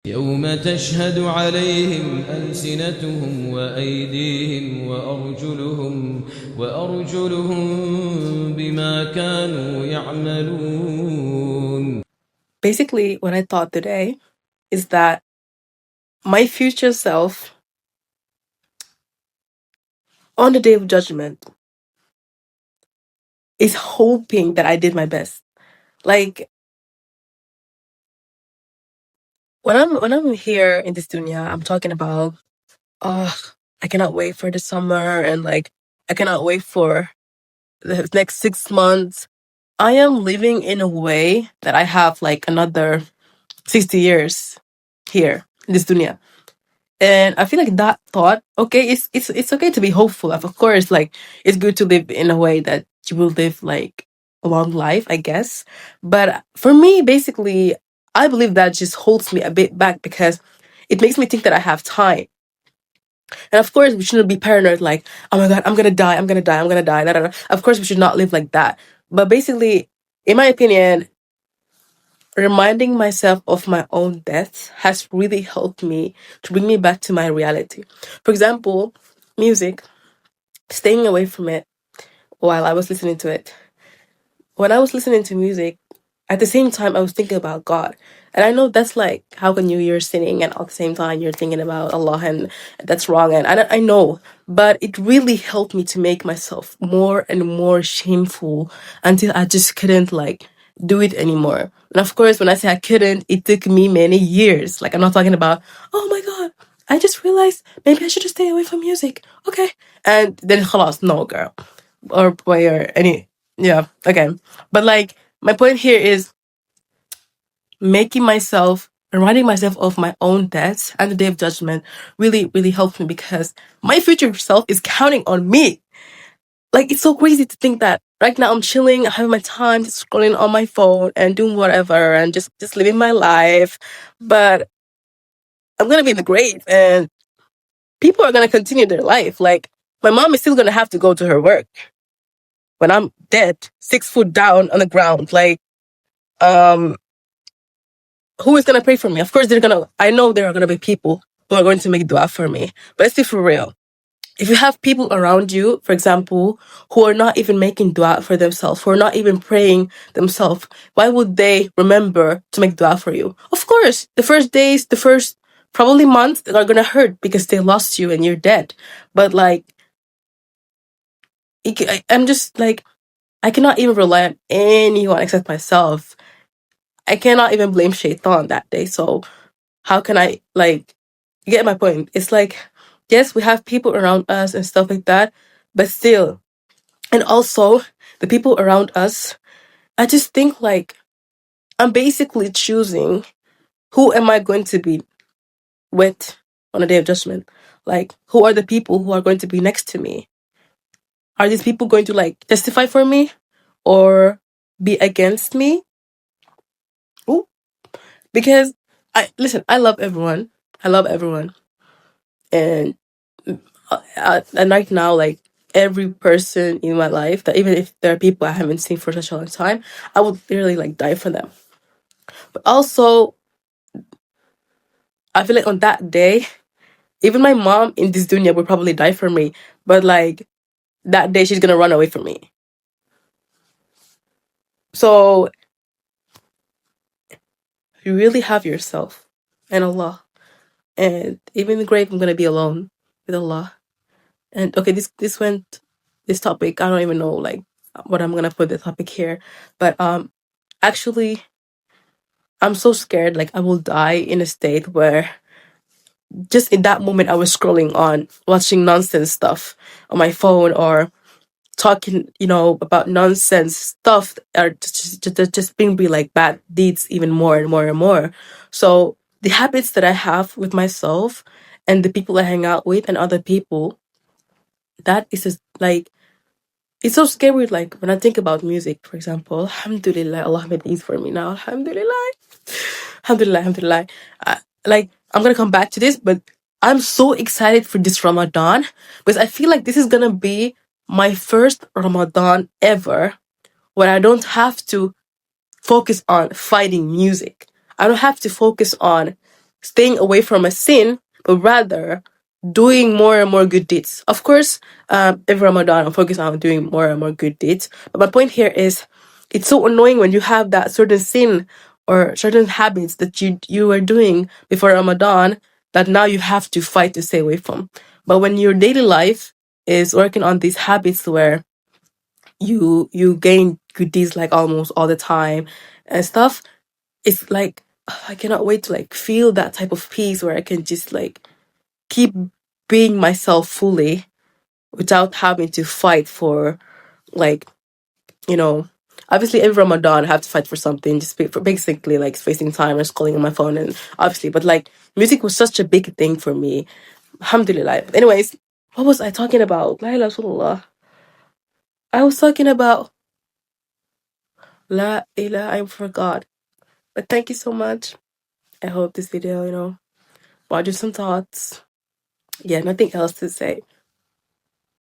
يوم تشهد عليهم ألسنتهم وأيديهم وأرجلهم بما كانوا يعملون. Basically, what I thought today is that my future self, on the day of judgment, is hoping that I did my best. Like when I'm here in this dunya, I'm talking about, oh, I cannot wait for the summer, and like I cannot wait for the next 6 months. I am living in a way that I have like another 60 years here in this dunya. And I feel like that thought, okay, it's okay to be hopeful. Of course, like it's good to live in a way that you will live like a long life, I guess. But for me, basically, I believe that just holds me a bit back because it makes me think that I have time. And of course, we shouldn't be paranoid, like, oh my god, I'm gonna die, I'm gonna die, I'm gonna die. Da, da, da. Of course, we should not live like that. But basically, in my opinion, reminding myself of my own death has really helped me to bring me back to my reality. For example, music, staying away from it while I was listening to it. When I was listening to music, at the same time, I was thinking about God. And I know that's like, how can you're singing and at the same time you're thinking about Allah, and that's wrong. And I know, but it really helped me to make myself more and more shameful until I just couldn't like do it anymore. And of course, when I say I couldn't, it took me many years. Like, I'm not talking about, oh my God, I just realized maybe I should just stay away from music. Okay. And then, khalas, no, girl. Or boy, or any, yeah, okay. But like, my point here is reminding myself of my own death and the day of judgment really, really helped me because my future self is counting on me. Like, it's so crazy to think that right now I'm chilling, I'm having my time, just scrolling on my phone and doing whatever and just living my life. But I'm gonna be in the grave and people are gonna continue their life. Like, my mom is still gonna have to go to her work when I'm dead, 6 foot down on the ground. Like, um, who is gonna pray for me? Of course, I know there are gonna be people who are going to make dua for me. But let's be for real. If you have people around you, for example, who are not even making dua for themselves, who are not even praying themselves, why would they remember to make dua for you? Of course, the first days, the first probably months are gonna hurt because they lost you and you're dead. But like, I'm just like, I cannot even rely on anyone except myself. I cannot even blame Shaitan that day. So how can I, like, you get my point? It's like, yes, we have people around us and stuff like that, but still. And also, the people around us, I just think like, I'm basically choosing who am I going to be with on the day of judgment. Like, who are the people who are going to be next to me? Are these people going to like testify for me or be against me? Ooh. Because I love everyone. I love everyone. And and right now, like, every person in my life, that even if there are people I haven't seen for such a long time, I would literally like die for them. But also, I feel like on that day, even my mom in this dunya would probably die for me. But like, that day she's gonna run away from me. So you really have yourself and Allah. And even in the grave, I'm gonna be alone with Allah. And okay, this topic, I don't even know like what I'm gonna put the topic here. But actually, I'm so scared like I will die in a state where just in that moment I was scrolling on watching nonsense stuff on my phone or talking, about nonsense stuff, or just being be like bad deeds even more and more and more. So the habits that I have with myself and the people I hang out with and other people, that is just like, it's so scary. Like, when I think about music, for example, alhamdulillah, Allah made these for me now, alhamdulillah. Alhamdulillah, alhamdulillah. Like, I'm gonna come back to this, but I'm so excited for this Ramadan because I feel like this is gonna be my first Ramadan ever where I don't have to focus on fighting music. I don't have to focus on staying away from a sin, but rather doing more and more good deeds. Of course, every Ramadan, I'm focused on doing more and more good deeds. But my point here is, it's so annoying when you have that certain sin or certain habits that you were doing before Ramadan that now you have to fight to stay away from. But when your daily life is working on these habits where you gain good deeds like almost all the time and stuff, it's like I cannot wait to like feel that type of peace where I can just like keep being myself fully without having to fight for, like, you know, obviously every Ramadan I have to fight for something, just for basically like spacing time or scrolling on my phone, and obviously, but like music was such a big thing for me. Alhamdulillah. But anyways, what was I talking about? La ilaha illallah. I was talking about La ilaha, I forgot. But thank you so much. I hope this video, brought you some thoughts. Yeah, nothing else to say.